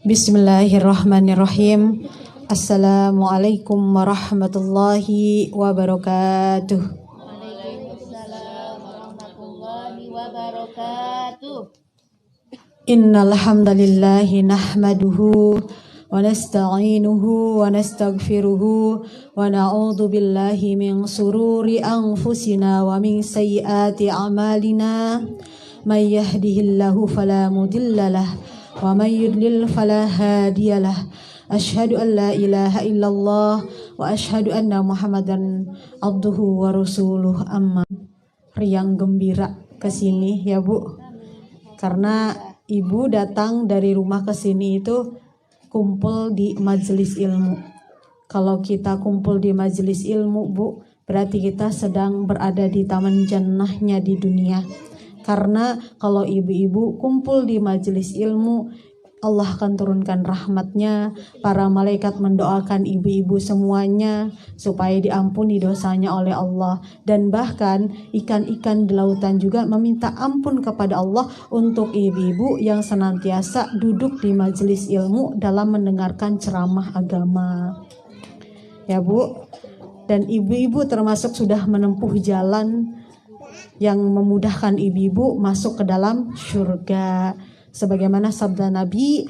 Bismillahirrahmanirrahim. Assalamualaikum warahmatullahi wabarakatuh. Waalaikumsalam warahmatullahi wabarakatuh. Innal hamdalillahi nahmaduhu wa nasta'inuhu wa nastaghfiruhu wa na'udzu billahi min sururi anfusina wa min sayyiati a'malina. May yahdihillahu fala mudhillalah wa may yudlil fala hadiyalah. Asyhadu an la ilaha illallah wa asyhadu anna Muhammadan abduhu wa rasuluh. Amma. Riang gembira ke sini ya Bu. Karena Ibu datang dari rumah ke sini itu kumpul di majelis ilmu. Kalau kita kumpul di majelis ilmu, Bu, berarti kita sedang berada di taman jannahnya di dunia. Karena kalau ibu-ibu kumpul di majelis ilmu, Allah akan turunkan rahmatnya, para malaikat mendoakan ibu-ibu semuanya supaya diampuni dosanya oleh Allah. Dan bahkan ikan-ikan di lautan juga meminta ampun kepada Allah untuk ibu-ibu yang senantiasa duduk di majelis ilmu dalam mendengarkan ceramah agama. Ya Bu, dan ibu-ibu termasuk sudah menempuh jalan yang memudahkan ibu-ibu masuk ke dalam surga. Sebagaimana sabda Nabi,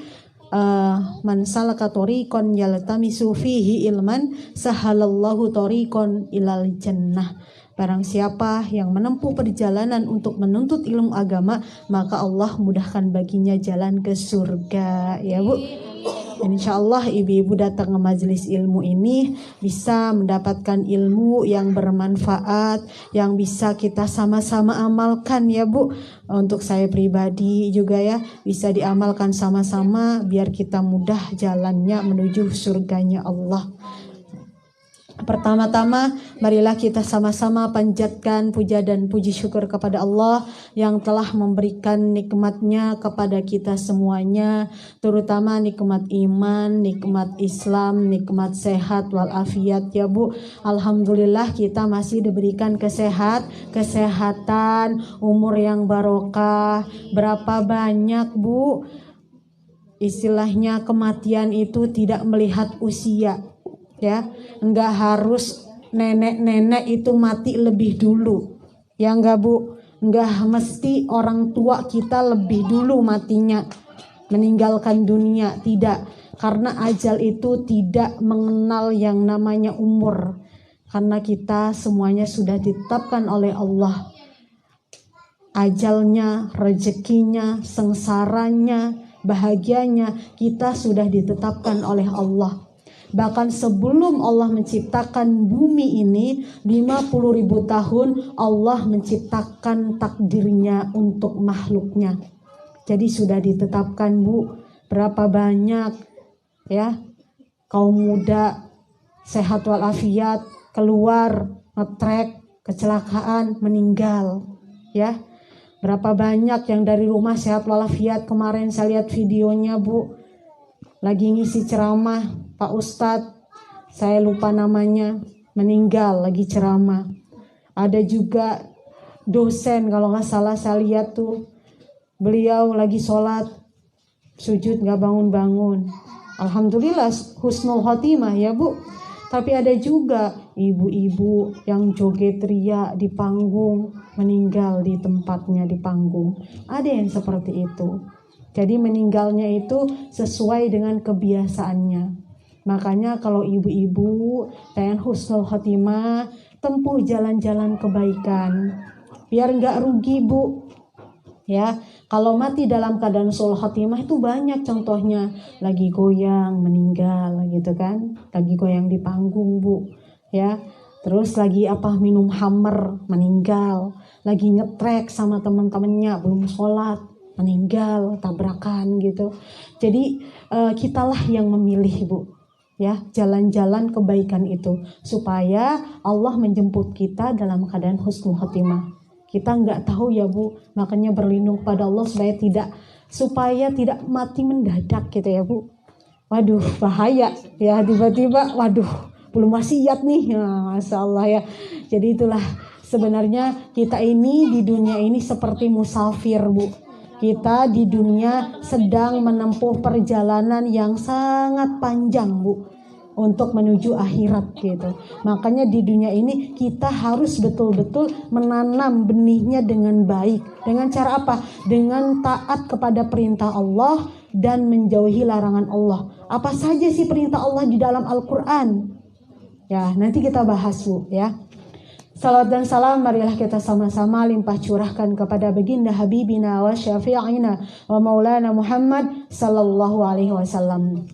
man salaka tariqan yaltamisu fihi ilman sahalallahu tariqan ilal jannah. Barang siapa yang menempuh perjalanan untuk menuntut ilmu agama, maka Allah mudahkan baginya jalan ke surga. Ya Bu, insya Allah ibu-ibu datang ke majelis ilmu ini bisa mendapatkan ilmu yang bermanfaat, yang bisa kita sama-sama amalkan ya Bu. Untuk saya pribadi juga ya, bisa diamalkan sama-sama biar kita mudah jalannya menuju surganya Allah. Pertama-tama, marilah kita sama-sama panjatkan puja dan puji syukur kepada Allah yang telah memberikan nikmatnya kepada kita semuanya, terutama nikmat iman, nikmat Islam, nikmat sehat walafiat ya Bu. Alhamdulillah kita masih diberikan kesehatan, umur yang barokah. Berapa banyak Bu, istilahnya kematian itu tidak melihat usia. Ya, enggak harus nenek-nenek itu mati lebih dulu. Ya enggak Bu, enggak mesti orang tua kita lebih dulu matinya, meninggalkan dunia, tidak. Karena ajal itu tidak mengenal yang namanya umur. Karena kita semuanya sudah ditetapkan oleh Allah. Ajalnya, rezekinya, sengsaranya, bahagianya kita sudah ditetapkan oleh Allah. Bahkan sebelum Allah menciptakan bumi ini 50.000 tahun Allah menciptakan takdirnya untuk makhluknya. Jadi sudah ditetapkan Bu, berapa banyak ya kaum muda sehat walafiat keluar ngetrek, kecelakaan, meninggal ya. Berapa banyak yang dari rumah sehat walafiat, kemarin saya lihat videonya Bu, lagi ngisi ceramah Pak Ustadz, saya lupa namanya, meninggal lagi ceramah. Ada juga dosen kalau nggak salah saya lihat tuh, beliau lagi sholat, sujud nggak bangun-bangun. Alhamdulillah husnul khotimah ya Bu. Tapi ada juga ibu-ibu yang joget ria di panggung, meninggal di tempatnya di panggung. Ada yang seperti itu. Jadi meninggalnya itu sesuai dengan kebiasaannya. Makanya kalau ibu-ibu pengen husnul khotimah, tempuh jalan-jalan kebaikan. Biar enggak rugi Bu. Ya, kalau mati dalam keadaan husnul khotimah itu banyak contohnya. Lagi goyang, meninggal gitu kan. Lagi goyang di panggung Bu. Ya, terus lagi minum hammer, meninggal. Lagi ngetrek sama teman-temannya, belum sholat, meninggal, tabrakan gitu. Jadi kitalah yang memilih Bu. Ya, jalan-jalan kebaikan itu supaya Allah menjemput kita dalam keadaan husnul khotimah. Kita nggak tahu ya Bu, makanya berlindung pada Allah supaya tidak mati mendadak gitu ya Bu. Waduh, bahaya ya, tiba-tiba waduh belum wasiat nih, Masya Allah ya. Jadi itulah sebenarnya kita ini di dunia ini seperti musafir Bu. Kita di dunia sedang menempuh perjalanan yang sangat panjang, Bu, untuk menuju akhirat gitu. Makanya di dunia ini kita harus betul-betul menanam benihnya dengan baik. Dengan cara apa? Dengan taat kepada perintah Allah dan menjauhi larangan Allah. Apa saja sih perintah Allah di dalam Al-Quran? Ya, nanti kita bahas, Bu, ya. Salawat dan salam marilah kita sama-sama limpah curahkan kepada baginda Habibina wa syafi'ina wa maulana Muhammad sallallahu alaihi wasallam.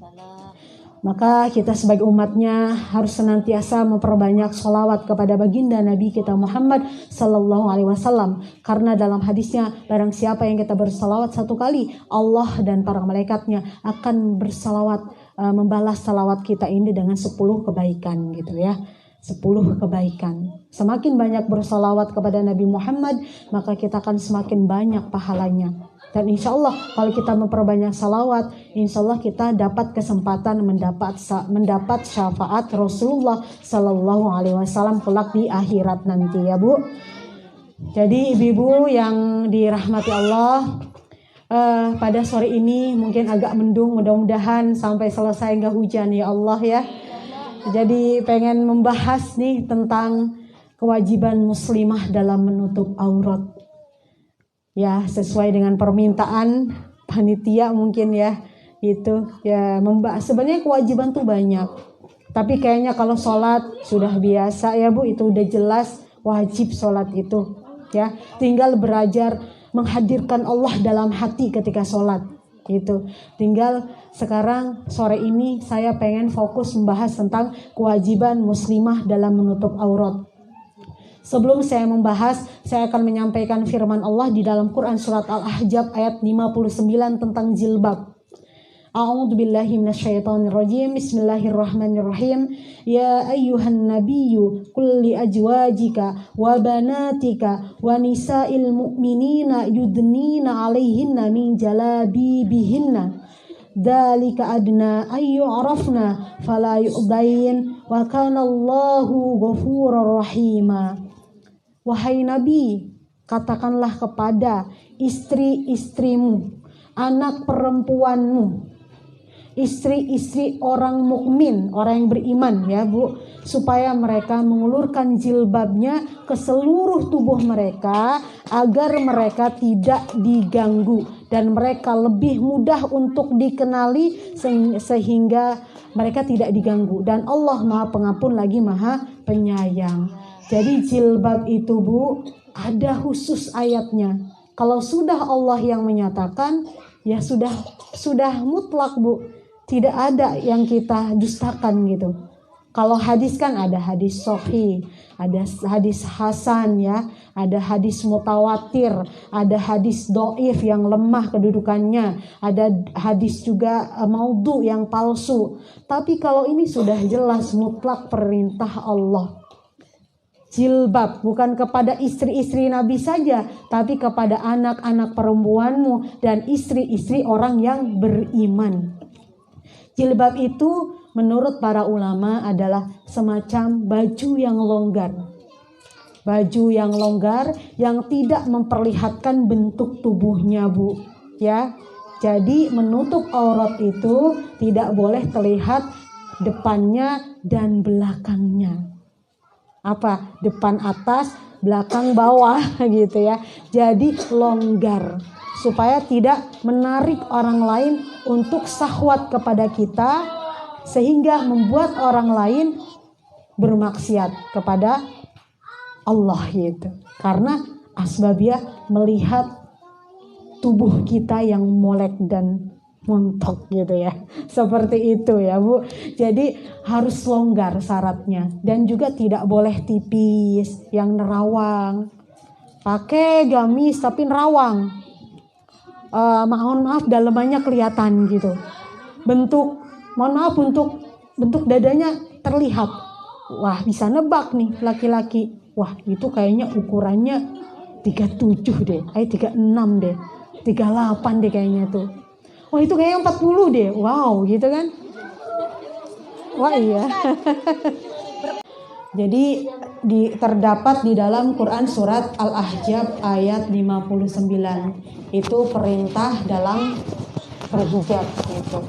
Maka kita sebagai umatnya harus senantiasa memperbanyak sholawat kepada baginda Nabi kita Muhammad sallallahu alaihi wasallam. Karena dalam hadisnya, barang siapa yang kita bersalawat satu kali, Allah dan para malaikatnya akan bersalawat, membalas salawat kita ini dengan 10 kebaikan gitu ya. 10 kebaikan. Semakin banyak bersalawat kepada Nabi Muhammad, maka kita akan semakin banyak pahalanya. Dan insya Allah kalau kita memperbanyak salawat, insya Allah kita dapat kesempatan mendapat syafaat Rasulullah Sallallahu Alaihi Wasallam kelak di akhirat nanti ya, Bu. Jadi ibu-ibu yang dirahmati Allah, pada sore ini mungkin agak mendung, mudah-mudahan sampai selesai nggak hujan ya Allah ya. Jadi pengen membahas nih tentang kewajiban muslimah dalam menutup aurat. Ya, sesuai dengan permintaan panitia mungkin ya. Itu ya, sebenarnya kewajiban tuh banyak. Tapi kayaknya kalau sholat sudah biasa ya, Bu, itu udah jelas wajib sholat itu. Ya, tinggal belajar menghadirkan Allah dalam hati ketika sholat. Gitu. Tinggal sekarang sore ini saya pengen fokus membahas tentang kewajiban muslimah dalam menutup aurat. Sebelum saya membahas, saya akan menyampaikan firman Allah di dalam Quran surat Al-Ahzab ayat 59 tentang jilbab. A'udzu billahi minasyaitonir rajim. Bismillahirrahmanirrahim. Ya ayyuhan nabiyyu qul li azwajika wa banatika wa nisa'il mu'minina yudnina 'alaihinna min jalabibihinna. Dzalika adna ay yu'rafna fala yu'dain wa kana Allahu ghafurur rahima. Wahai Nabi, katakanlah kepada istri-istrimu, anak perempuanmu, istri-istri orang mukmin, orang yang beriman ya, Bu, supaya mereka mengulurkan jilbabnya ke seluruh tubuh mereka agar mereka tidak diganggu dan mereka lebih mudah untuk dikenali sehingga mereka tidak diganggu, dan Allah Maha Pengampun lagi Maha Penyayang. Jadi jilbab itu, Bu, ada khusus ayatnya. Kalau sudah Allah yang menyatakan, ya sudah mutlak, Bu. Tidak ada yang kita dustakan gitu. Kalau hadis kan ada hadis sahih, ada hadis hasan ya, ada hadis mutawatir, ada hadis dhaif yang lemah kedudukannya, ada hadis juga maudhu yang palsu. Tapi kalau ini sudah jelas mutlak perintah Allah. Jilbab bukan kepada istri-istri Nabi saja, tapi kepada anak-anak perempuanmu dan istri-istri orang yang beriman. Jilbab itu menurut para ulama adalah semacam baju yang longgar. Baju yang longgar yang tidak memperlihatkan bentuk tubuhnya, Bu. Ya. Jadi menutup aurat itu tidak boleh terlihat depannya dan belakangnya. Apa? Depan atas, belakang bawah gitu ya. Jadi longgar supaya tidak menarik orang lain untuk syahwat kepada kita sehingga membuat orang lain bermaksiat kepada Allah gitu. Karena asbabnya melihat tubuh kita yang molek dan montok gitu ya. Seperti itu ya, Bu. Jadi harus longgar syaratnya dan juga tidak boleh tipis yang nerawang. Pakai gamis tapi nerawang. Mohon maaf dalamannya kelihatan gitu. Bentuk dadanya terlihat. Wah, bisa nebak nih laki-laki. Wah, itu kayaknya ukurannya 37 deh. 36 deh. 38 deh kayaknya tuh. Wah, itu kayaknya 40 deh. Wow, gitu kan? Wah, iya. Jadi terdapat di dalam Quran surat Al-Ahzab ayat 59. Itu perintah dalam berhijab gitu.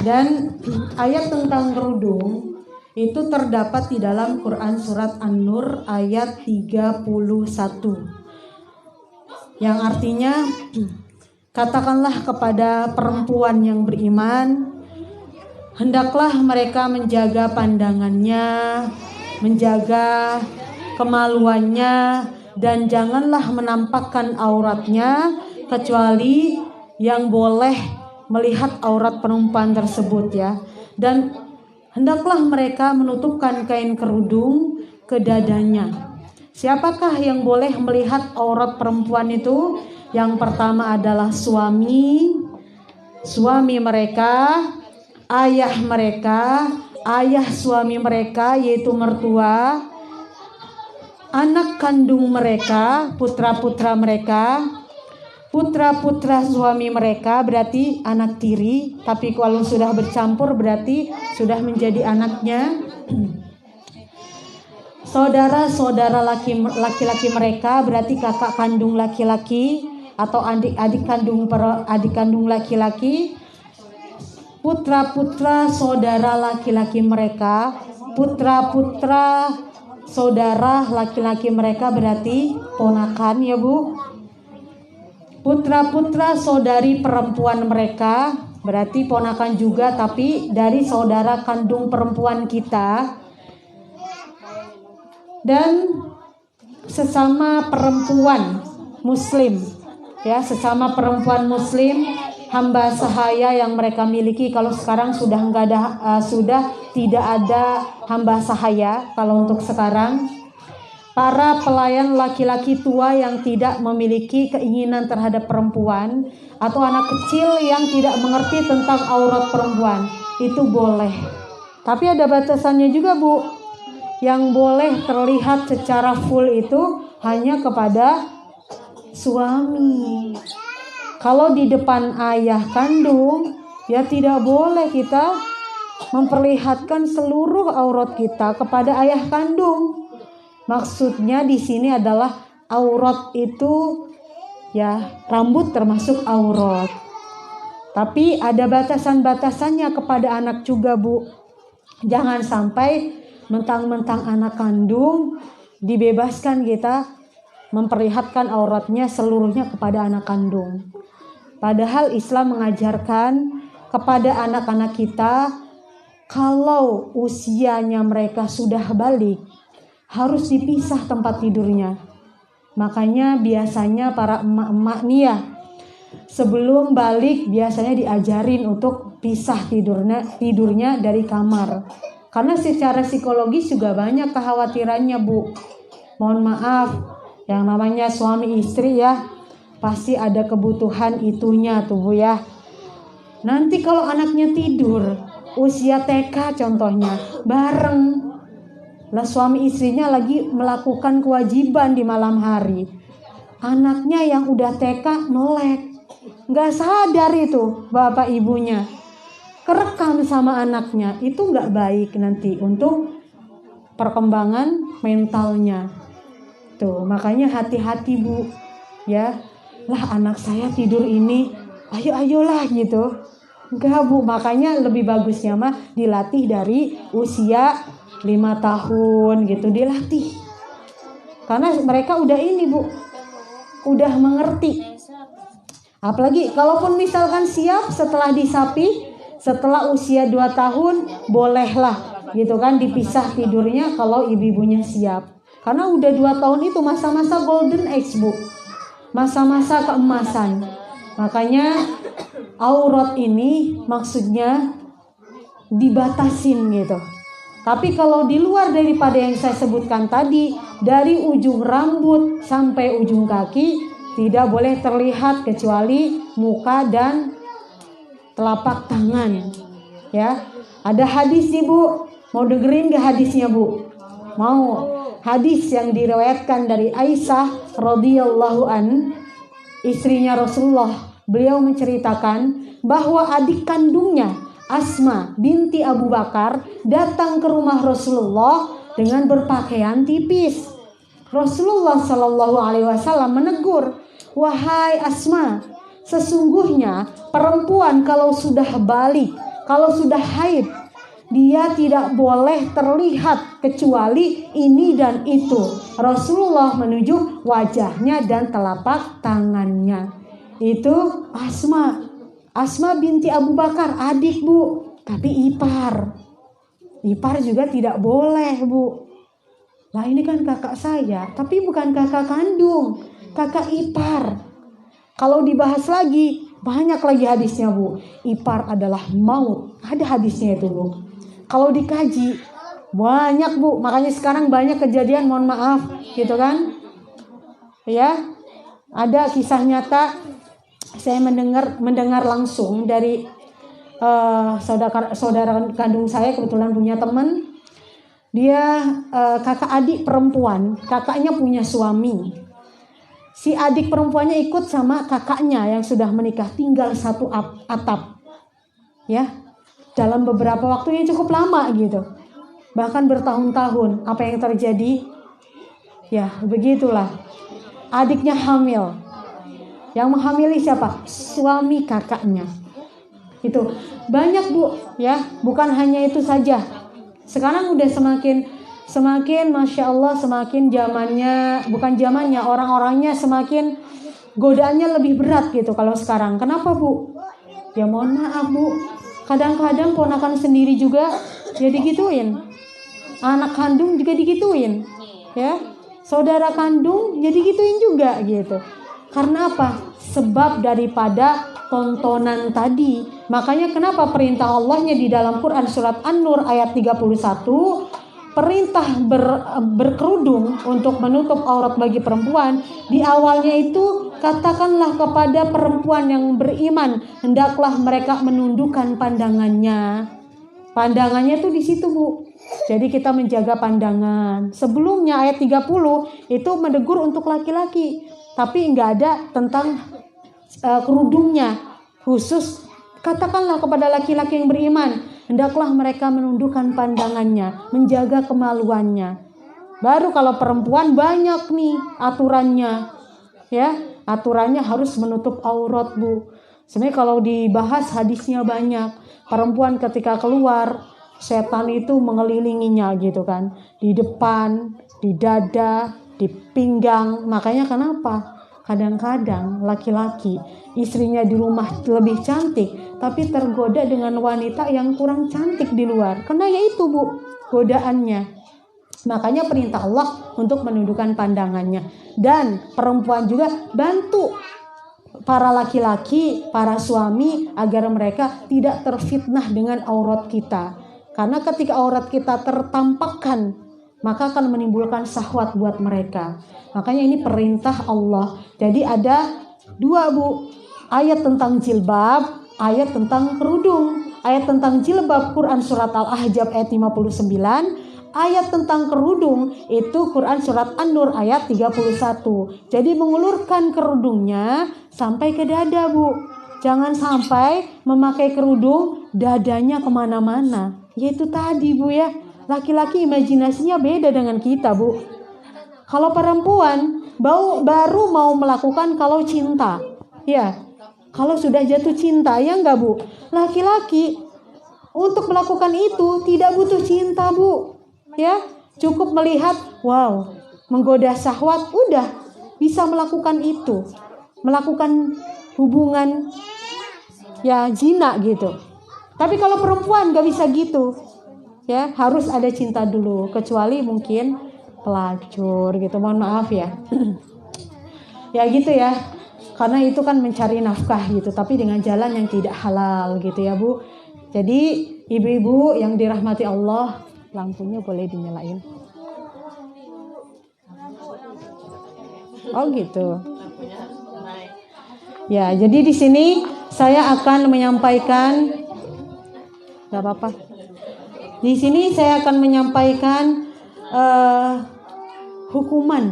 Dan ayat tentang kerudung itu terdapat di dalam Quran surat An-Nur ayat 31. Yang artinya, katakanlah kepada perempuan yang beriman, hendaklah mereka menjaga pandangannya, menjaga kemaluannya, dan janganlah menampakkan auratnya kecuali yang boleh melihat aurat perempuan tersebut ya. Dan hendaklah mereka menutupkan kain kerudung ke dadanya. Siapakah yang boleh melihat aurat perempuan itu? Yang pertama adalah suami mereka, ayah mereka, ayah suami mereka yaitu mertua, anak kandung mereka, putra-putra mereka, putra-putra suami mereka berarti anak tiri, tapi kalau sudah bercampur berarti sudah menjadi anaknya. Saudara-saudara laki-laki mereka berarti kakak kandung laki-laki atau adik kandung laki-laki, putra-putra saudara laki-laki mereka, putra-putra saudara laki-laki mereka berarti ponakan ya Bu. Putra-putra saudari perempuan mereka berarti ponakan juga tapi dari saudara kandung perempuan kita. Dan sesama perempuan muslim ya, sesama perempuan muslim, hamba sahaya yang mereka miliki. Kalau sekarang sudah sudah tidak ada hamba sahaya kalau untuk sekarang. Para pelayan laki-laki tua yang tidak memiliki keinginan terhadap perempuan atau anak kecil yang tidak mengerti tentang aurat perempuan itu boleh. Tapi ada batasannya juga Bu. Yang boleh terlihat secara full itu hanya kepada suami. Kalau di depan ayah kandung ya tidak boleh kita memperlihatkan seluruh aurat kita kepada ayah kandung. Maksudnya di sini adalah aurat itu ya rambut termasuk aurat. Tapi ada batasan-batasannya kepada anak juga Bu. Jangan sampai mentang-mentang anak kandung dibebaskan kita memperlihatkan auratnya seluruhnya kepada anak kandung. Padahal Islam mengajarkan kepada anak-anak kita kalau usianya mereka sudah balik harus dipisah tempat tidurnya. Makanya biasanya para emak-emak nih ya sebelum balik biasanya diajarin untuk pisah tidurnya dari kamar. Karena secara psikologis juga banyak kekhawatirannya Bu. Mohon maaf, yang namanya suami istri ya pasti ada kebutuhan itunya tuh Bu ya. Nanti kalau anaknya tidur usia TK contohnya bareng, lah suami istrinya lagi melakukan kewajiban di malam hari, anaknya yang udah TK melek, nggak sadar itu bapak ibunya, kerekam sama anaknya, itu nggak baik nanti untuk perkembangan mentalnya. Tuh, makanya hati-hati Bu, ya. Lah anak saya tidur ini, ayolah gitu. Enggak Bu, makanya lebih bagusnya mah dilatih dari usia 5 tahun gitu, dilatih. Karena mereka udah ini Bu, udah mengerti. Apalagi kalaupun misalkan siap setelah disapi, setelah usia 2 tahun bolehlah gitu kan dipisah tidurnya kalau ibu-ibunya siap. Karena udah 2 tahun itu masa-masa golden age Bu, masa-masa keemasan. Makanya aurat ini maksudnya dibatasin gitu. Tapi kalau di luar daripada yang saya sebutkan tadi, dari ujung rambut sampai ujung kaki tidak boleh terlihat kecuali muka dan telapak tangan. Ya, ada hadis nih Bu, mau dengerin gak hadisnya Bu? Mau. Hadis yang diriwayatkan dari Aisyah radhiyallahu an, istrinya Rasulullah. Beliau menceritakan bahwa adik kandungnya Asma binti Abu Bakar datang ke rumah Rasulullah dengan berpakaian tipis. Rasulullah Shallallahu Alaihi Wasallam menegur, wahai Asma, sesungguhnya perempuan kalau sudah balik, kalau sudah haid, dia tidak boleh terlihat kecuali ini dan itu. Rasulullah menunjuk wajahnya dan telapak tangannya. Itu Asma binti Abu Bakar, adik Bu, tapi ipar juga tidak boleh Bu. Lah ini kan kakak saya, tapi bukan kakak kandung, kakak ipar. Kalau dibahas lagi, banyak lagi hadisnya Bu. Ipar adalah maut, ada hadisnya itu Bu. Kalau dikaji, banyak Bu. Makanya sekarang banyak kejadian, mohon maaf, gitu kan. Ya, ada kisah nyata, saya mendengar langsung dari saudara kandung saya, kebetulan punya teman. Dia kakak adik perempuan, kakaknya punya suami. Si adik perempuannya ikut sama kakaknya yang sudah menikah, tinggal satu atap. Ya, dalam beberapa waktu yang cukup lama gitu. Bahkan bertahun-tahun. Apa yang terjadi? Ya, begitulah. Adiknya hamil. Yang menghamili siapa? Suami kakaknya. Itu banyak Bu, ya, bukan hanya itu saja. Sekarang udah semakin Masya Allah, semakin zamannya, orang-orangnya semakin godaannya lebih berat gitu kalau sekarang. Kenapa Bu? Ya mohon maaf Bu, kadang-kadang ponakan sendiri juga ya digituin, anak kandung juga digituin, ya, saudara kandung jadi gituin juga gitu. Karena apa? Sebab daripada tontonan tadi. Makanya kenapa perintah Allahnya di dalam Quran surat An-Nur ayat 31, perintah berkerudung untuk menutup aurat bagi perempuan. Di awalnya itu, katakanlah kepada perempuan yang beriman, hendaklah mereka menundukkan pandangannya. Pandangannya tuh di situ Bu. Jadi kita menjaga pandangan. Sebelumnya ayat 30 itu menegur untuk laki-laki, tapi nggak ada tentang kerudungnya khusus. Katakanlah kepada laki-laki yang beriman, hendaklah mereka menundukkan pandangannya, menjaga kemaluannya. Baru kalau perempuan banyak nih aturannya, ya, aturannya harus menutup aurat Bu. Sebenarnya kalau dibahas hadisnya banyak. Perempuan ketika keluar, setan itu mengelilinginya gitu kan, di depan, di dada, di pinggang. Makanya kenapa? Kadang-kadang laki-laki istrinya di rumah lebih cantik, tapi tergoda dengan wanita yang kurang cantik di luar. Karena ya itu Bu, godaannya. Makanya perintah Allah untuk menundukkan pandangannya. Dan perempuan juga bantu para laki-laki, para suami agar mereka tidak terfitnah dengan aurat kita. Karena ketika aurat kita tertampakkan, maka akan menimbulkan syahwat buat mereka. Makanya ini perintah Allah. Jadi ada dua Bu, ayat tentang jilbab, ayat tentang kerudung. Ayat tentang jilbab Quran surat Al-Ahzab ayat 59, ayat tentang kerudung itu Quran surat An-Nur ayat 31. Jadi mengulurkan kerudungnya sampai ke dada Bu. Jangan sampai memakai kerudung dadanya kemana-mana. Yaitu tadi Bu ya, laki-laki imajinasinya beda dengan kita Bu. Kalau perempuan baru mau melakukan kalau cinta, ya, kalau sudah jatuh cinta, ya enggak Bu? Laki-laki untuk melakukan itu tidak butuh cinta Bu, ya, cukup melihat, wow, menggoda syahwat, udah bisa melakukan itu, melakukan hubungan ya zina gitu. Tapi kalau perempuan nggak bisa gitu, ya, harus ada cinta dulu, kecuali mungkin pelacur gitu, mohon maaf ya. Ya gitu ya, karena itu kan mencari nafkah gitu, tapi dengan jalan yang tidak halal gitu ya Bu. Jadi ibu-ibu yang dirahmati Allah, lampunya boleh dinyalain. Oh gitu. Ya, jadi di sini saya akan menyampaikan, nggak apa-apa. Di sini saya akan menyampaikan hukuman,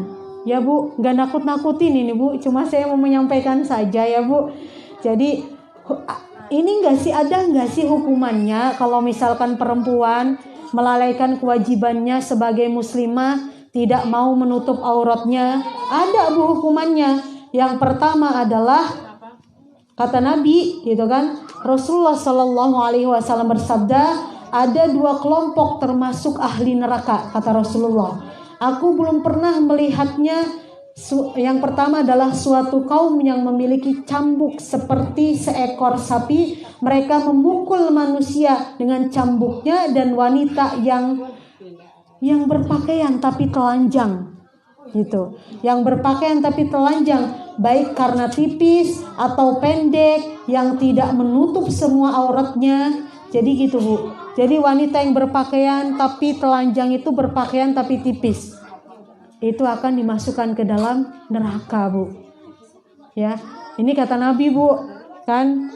ya Bu, nggak nakut-nakutin ini Bu, cuma saya mau menyampaikan saja ya Bu. Jadi ini enggak sih, ada enggak sih hukumannya kalau misalkan perempuan melalaikan kewajibannya sebagai muslimah, tidak mau menutup auratnya? Ada Bu hukumannya. Yang pertama adalah kata Nabi gitu kan, Rasulullah Shallallahu Alaihi Wasallam bersabda, ada 2 kelompok termasuk ahli neraka, kata Rasulullah. Aku belum pernah melihatnya. Yang pertama adalah suatu kaum yang memiliki cambuk seperti seekor sapi. Mereka memukul manusia dengan cambuknya, dan wanita yang berpakaian tapi telanjang gitu. Yang berpakaian tapi telanjang, baik karena tipis atau pendek, yang tidak menutup semua auratnya. Jadi gitu Bu. Jadi wanita yang berpakaian tapi telanjang itu berpakaian tapi tipis, itu akan dimasukkan ke dalam neraka Bu. Ya, ini kata Nabi Bu. Kan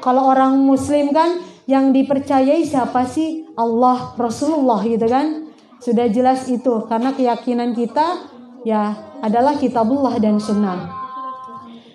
kalau orang muslim kan yang dipercayai siapa sih? Allah, Rasulullah gitu kan. Sudah jelas itu, karena keyakinan kita ya adalah kitabullah dan sunnah.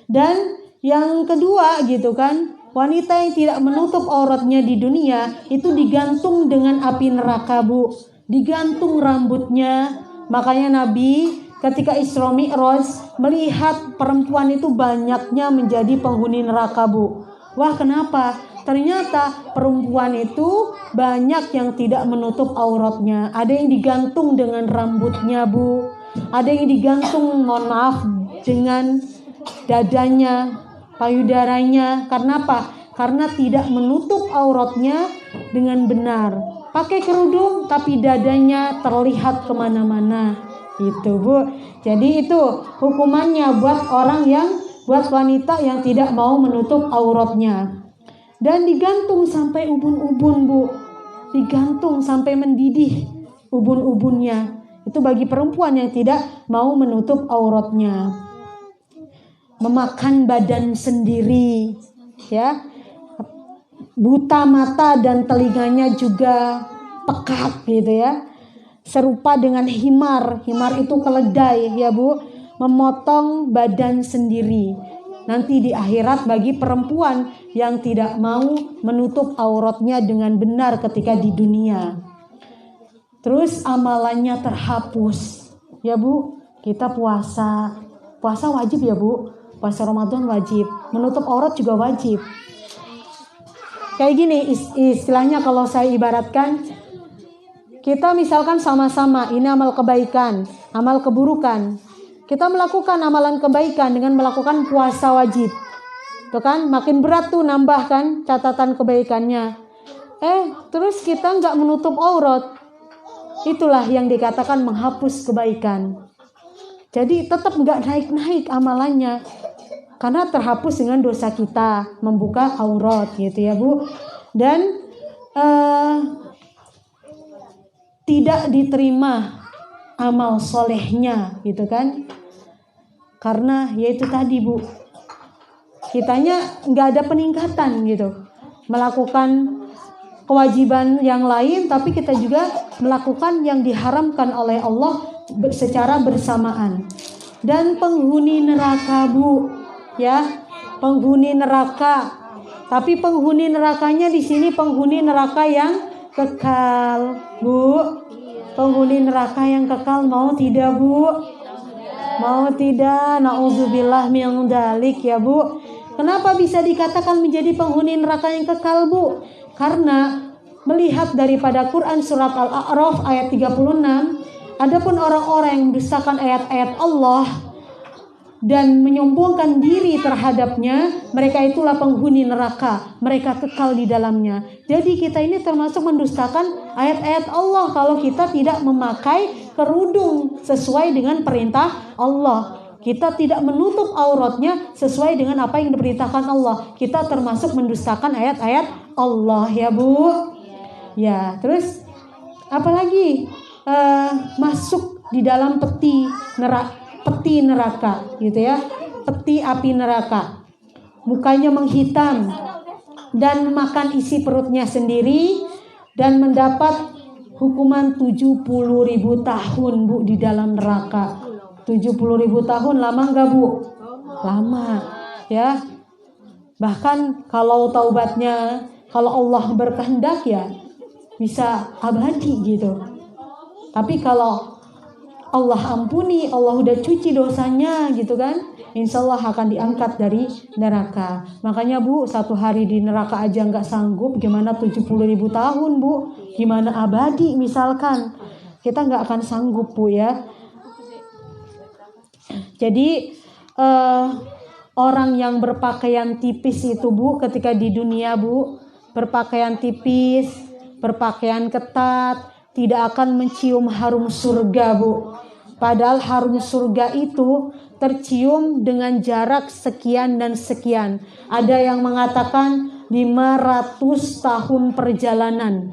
Dan yang kedua gitu kan, wanita yang tidak menutup auratnya di dunia itu digantung dengan api neraka Bu. Digantung rambutnya. Makanya Nabi ketika Isra Mi'raj melihat perempuan itu banyaknya menjadi penghuni neraka Bu. Wah, kenapa? Ternyata perempuan itu banyak yang tidak menutup auratnya. Ada yang digantung dengan rambutnya Bu. Ada yang digantung, mohon maaf, dengan dadanya, payudaranya. Karena apa? Karena tidak menutup auratnya dengan benar. Pakai kerudung tapi dadanya terlihat kemana-mana. Itu Bu. Jadi itu hukumannya buat wanita yang tidak mau menutup auratnya. Dan digantung sampai ubun-ubun Bu. Digantung sampai mendidih ubun-ubunnya. Itu bagi perempuan yang tidak mau menutup auratnya. Memakan badan sendiri, ya. Buta mata dan telinganya juga pekat gitu ya. Serupa dengan himar. Himar itu keledai ya Bu. Memotong badan sendiri. Nanti di akhirat bagi perempuan yang tidak mau menutup auratnya dengan benar ketika di dunia. Terus amalannya terhapus. Ya Bu, kita puasa. Puasa wajib ya Bu. Puasa Ramadan wajib. Menutup aurat juga wajib. Kayak gini istilahnya kalau saya ibaratkan, kita misalkan sama-sama ini amal kebaikan, amal keburukan. Kita melakukan amalan kebaikan dengan melakukan puasa wajib. Tuh kan makin berat tuh nambah kan catatan kebaikannya. Terus kita nggak menutup aurat. Itulah yang dikatakan menghapus kebaikan. Jadi tetap nggak naik-naik amalannya. Karena terhapus dengan dosa kita, membuka aurat gitu ya Bu. Dan tidak diterima amal solehnya gitu kan. Karena yaitu tadi Bu, kitanya nggak ada peningkatan gitu. Melakukan kewajiban yang lain, tapi kita juga melakukan yang diharamkan oleh Allah secara bersamaan. Dan penghuni neraka Bu, ya, penghuni neraka. Tapi penghuni nerakanya di sini penghuni neraka yang kekal, Bu. Penghuni neraka yang kekal, mau tidak Bu? Mau tidak? Nauzubillah min dzalik ya Bu. Kenapa bisa dikatakan menjadi penghuni neraka yang kekal Bu? Karena melihat daripada Quran surat Al-A'raf ayat 36, adapun orang-orang yang mendustakan ayat-ayat Allah dan menyombongkan diri terhadapnya, mereka itulah penghuni neraka, mereka kekal di dalamnya. Jadi kita ini termasuk mendustakan ayat-ayat Allah kalau kita tidak memakai kerudung sesuai dengan perintah Allah. Kita tidak menutup auratnya sesuai dengan apa yang diperintahkan Allah. Kita termasuk mendustakan ayat-ayat Allah ya Bu. Ya, terus apalagi masuk di dalam peti neraka gitu ya, peti api neraka. Mukanya menghitam dan makan isi perutnya sendiri dan mendapat hukuman 70.000 tahun Bu di dalam neraka. 70.000 tahun lama enggak Bu? Lama ya. Bahkan kalau taubatnya, kalau Allah berkehendak ya bisa abadi gitu. Tapi kalau Allah ampuni, Allah udah cuci dosanya gitu kan, insya Allah akan diangkat dari neraka. Makanya Bu, 1 hari di neraka aja nggak sanggup, gimana 70.000 tahun Bu, gimana abadi misalkan. Kita nggak akan sanggup Bu ya. Jadi orang yang berpakaian tipis itu Bu, ketika di dunia Bu, berpakaian tipis, berpakaian ketat, tidak akan mencium harum surga Bu. Padahal harum surga itu tercium dengan jarak sekian dan sekian. Ada yang mengatakan 500 tahun perjalanan.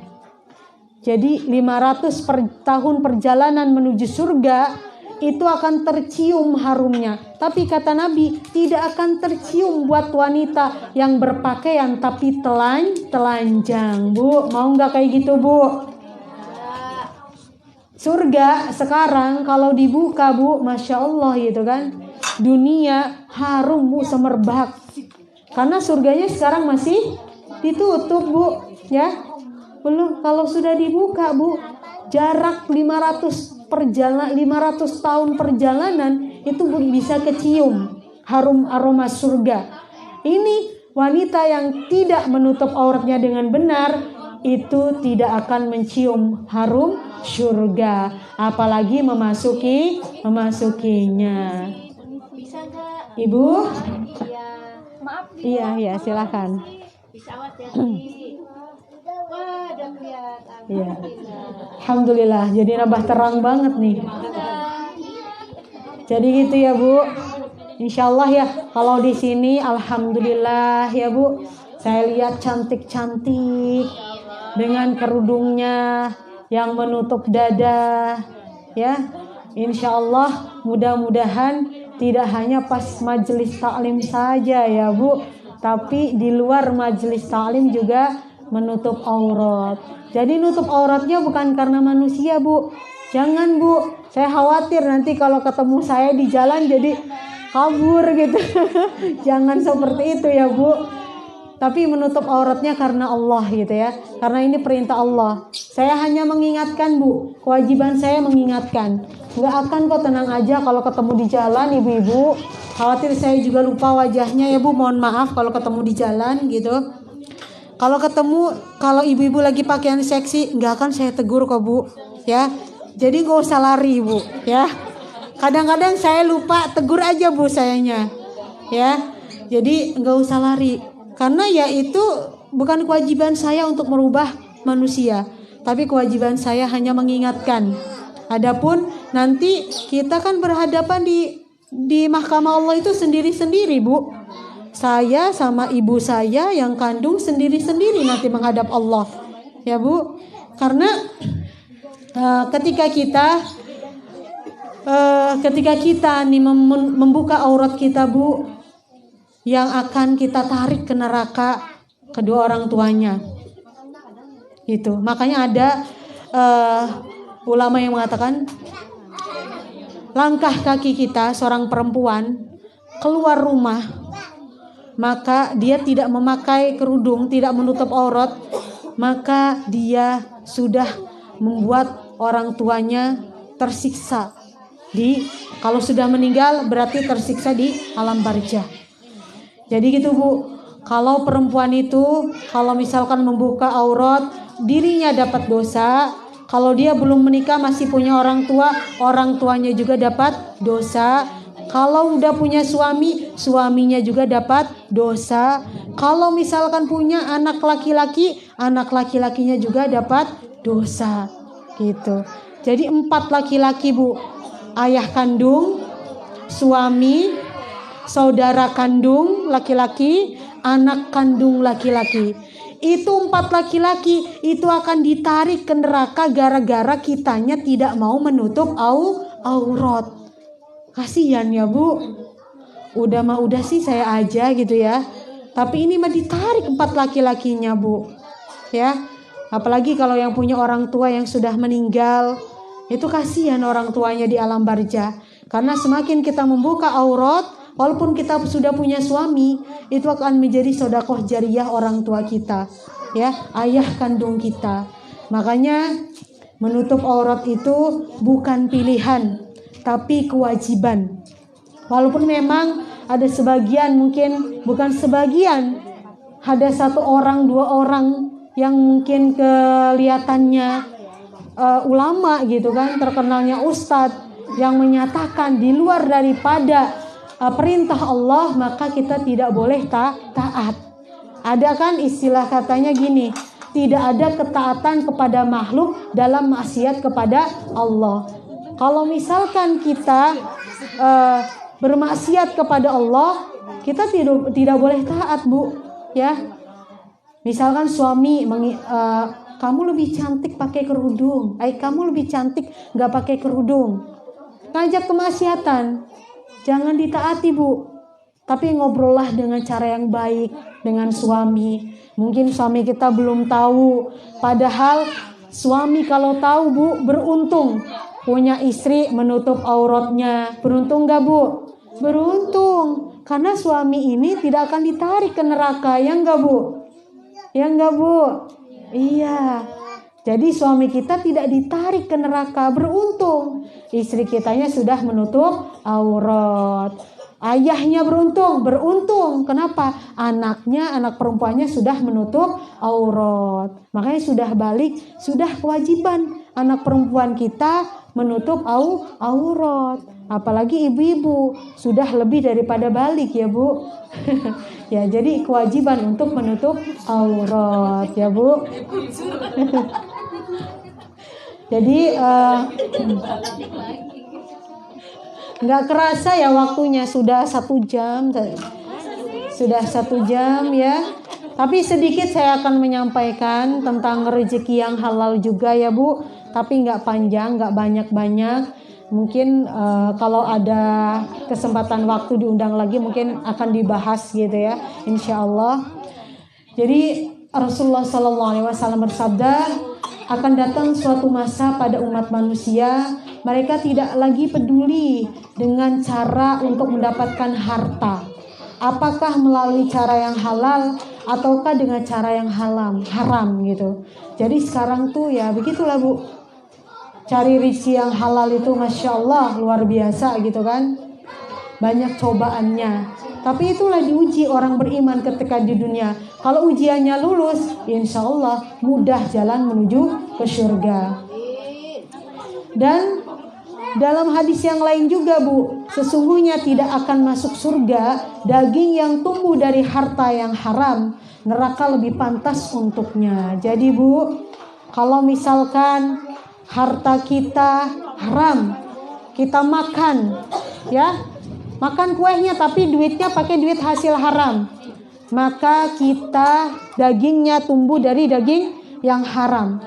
Jadi 500 tahun perjalanan menuju surga itu akan tercium harumnya. Tapi kata Nabi, tidak akan tercium buat wanita yang berpakaian tapi telanjang. Bu, mau nggak kayak gitu Bu? Surga sekarang kalau dibuka Bu, Masya Allah gitu kan, dunia harum Bu, semerbak. Karena surganya sekarang masih ditutup Bu, ya. Belum, kalau sudah dibuka Bu, jarak 500 tahun perjalanan itu bisa kecium harum aroma surga. Ini wanita yang tidak menutup auratnya dengan benar itu tidak akan mencium harum surga, apalagi memasukinya. Bisa nggak? Ibu? Iya. Maaf. Iya, silakan. Bisa hati-hati. Wah, udah kelihatan. Iya. Alhamdulillah, jadi nambah terang banget nih. Jadi gitu ya Bu. Insya Allah ya, kalau di sini alhamdulillah ya Bu, saya lihat cantik-cantik dengan kerudungnya yang menutup dada ya. Insya Allah mudah-mudahan tidak hanya pas majelis taklim saja ya Bu, tapi di luar majelis taklim juga menutup aurat. Jadi nutup auratnya bukan karena manusia Bu. Jangan Bu, saya khawatir nanti kalau ketemu saya di jalan jadi kabur gitu. Jangan seperti itu ya Bu. Tapi menutup auratnya karena Allah gitu ya. Karena ini perintah Allah. Saya hanya mengingatkan Bu, kewajiban saya mengingatkan. Nggak akan kok, tenang aja kalau ketemu di jalan ibu-ibu. Khawatir saya juga lupa wajahnya ya Bu, mohon maaf kalau ketemu di jalan gitu. Kalau ibu-ibu lagi pakaian seksi, nggak akan saya tegur kok Bu ya. Jadi nggak usah lari Bu ya. Kadang-kadang saya lupa, tegur aja Bu sayanya ya. Jadi nggak usah lari, karena ya itu bukan kewajiban saya untuk merubah manusia, tapi kewajiban saya hanya mengingatkan. Adapun nanti kita kan berhadapan di mahkamah Allah itu sendiri-sendiri Bu. Saya sama ibu saya yang kandung sendiri-sendiri nanti menghadap Allah ya Bu. Karena ketika kita nih membuka aurat kita Bu, yang akan kita tarik ke neraka kedua orang tuanya. Itu. Makanya ada ulama yang mengatakan langkah kaki kita seorang perempuan keluar rumah, maka dia tidak memakai kerudung, tidak menutup aurat, maka dia sudah membuat orang tuanya tersiksa. Kalau sudah meninggal berarti tersiksa di alam barzah. Jadi gitu Bu, kalau perempuan itu kalau misalkan membuka aurat, dirinya dapat dosa. Kalau dia belum menikah masih punya orang tua, orang tuanya juga dapat dosa. Kalau udah punya suami, suaminya juga dapat dosa. Kalau misalkan punya anak laki-laki, anak laki-lakinya juga dapat dosa. Gitu. Jadi 4 laki-laki Bu, ayah kandung, suami, saudara kandung laki-laki, anak kandung laki-laki. Itu 4 laki-laki itu akan ditarik ke neraka gara-gara kitanya tidak mau menutup aurat. Kasihan ya Bu. Udah sih saya aja gitu ya. Tapi ini mah ditarik 4 laki-lakinya Bu. Ya. Apalagi kalau yang punya orang tua yang sudah meninggal, itu kasihan orang tuanya di alam barzah. Karena semakin kita membuka aurat, Walaupun kita sudah punya suami, itu akan menjadi sedekah jariyah orang tua kita, ya, ayah kandung kita. Makanya menutup aurat itu bukan pilihan, tapi kewajiban. Walaupun memang ada sebagian, mungkin bukan sebagian, ada 1 orang 2 orang yang mungkin kelihatannya ulama gitu kan, terkenalnya ustadz, yang menyatakan di luar daripada perintah Allah, maka kita tidak boleh taat. Ada kan istilah katanya gini, tidak ada ketaatan kepada makhluk dalam maksiat kepada Allah. Kalau misalkan kita bermaksiat kepada Allah, kita tidak boleh taat, Bu, ya. Misalkan suami kamu lebih cantik pakai kerudung, kamu lebih cantik nggak pakai kerudung, ngajak kemaksiatan, jangan ditaati, Bu. Tapi ngobrollah dengan cara yang baik dengan suami. Mungkin suami kita belum tahu, padahal suami kalau tahu, Bu, beruntung punya istri menutup auratnya. Beruntung gak, Bu? Beruntung, karena suami ini tidak akan ditarik ke neraka, ya enggak, Bu? Ya enggak, Bu? Iya. Jadi suami kita tidak ditarik ke neraka, beruntung. Istri kitanya sudah menutup aurat. Ayahnya beruntung. Kenapa? Anak perempuannya sudah menutup aurat. Makanya sudah balik, sudah kewajiban anak perempuan kita menutup aurat. Apalagi ibu-ibu sudah lebih daripada balik, ya, Bu. Ya, jadi kewajiban untuk menutup aurat, ya, Bu. Jadi nggak kerasa ya waktunya, sudah 1 jam, ya. Tapi sedikit saya akan menyampaikan tentang rezeki yang halal juga, ya, Bu. Tapi nggak panjang, nggak banyak-banyak. Mungkin kalau ada kesempatan waktu diundang lagi, mungkin akan dibahas gitu ya, insya Allah. Jadi Rasulullah SAW bersabda, akan datang suatu masa pada umat manusia, mereka tidak lagi peduli dengan cara untuk mendapatkan harta, apakah melalui cara yang halal ataukah dengan cara yang haram gitu. Jadi sekarang tuh ya begitulah, Bu, cari rezeki yang halal itu Masya Allah luar biasa gitu kan, banyak cobaannya. Tapi itulah diuji orang beriman ketika di dunia. Kalau ujiannya lulus, insya Allah mudah jalan menuju ke surga. Dan dalam hadis yang lain juga, Bu, sesungguhnya tidak akan masuk surga daging yang tumbuh dari harta yang haram. Neraka lebih pantas untuknya. Jadi, Bu, kalau misalkan harta kita haram, kita makan, ya, makan kuehnya tapi duitnya pakai duit hasil haram, maka kita dagingnya tumbuh dari daging yang haram.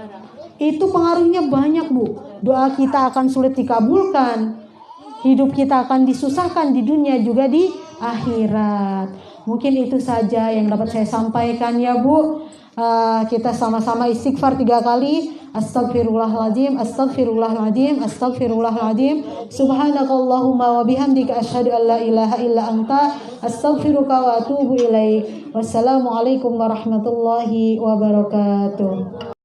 Itu pengaruhnya banyak, Bu. Doa kita akan sulit dikabulkan, hidup kita akan disusahkan di dunia juga di akhirat. Mungkin itu saja yang dapat saya sampaikan, ya, Bu. Kita sama-sama istighfar 3 kali. Astagfirullahaladzim, astagfirullahaladzim, astagfirullahaladzim. Subhanakallahumma wa bihamdika asyhadu an la ilaha illa anta astaghfiruka wa atubu ilaik. Wassalamualaikum warahmatullahi wabarakatuh.